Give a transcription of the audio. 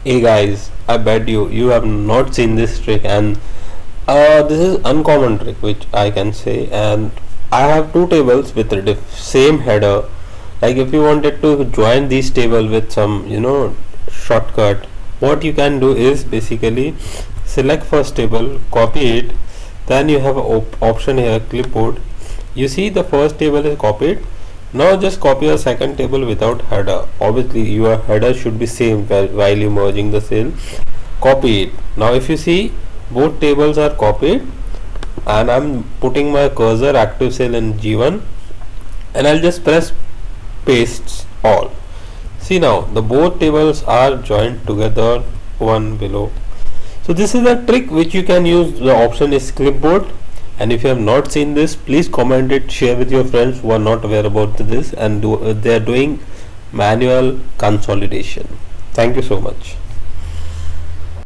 Hey guys, I bet you have not seen this trick, and this is uncommon trick which I can say. And I have two tables with the same header. Like if you wanted to join these table with some shortcut, what you can do is basically select first table, copy it, then you have a option here, clipboard. You see the first table is copied. Now just copy a second table without header. Obviously your header should be same while you merging the cell. Copy it. Now if you see both tables are copied, and I'm putting my cursor active cell in G1, and I'll just press paste all. See now the both tables are joined together one below. So this is a trick which you can use. The option is clipboard, and if you have not seen this, please comment it, share with your friends who are not aware about this and they are doing manual consolidation. Thank you so much.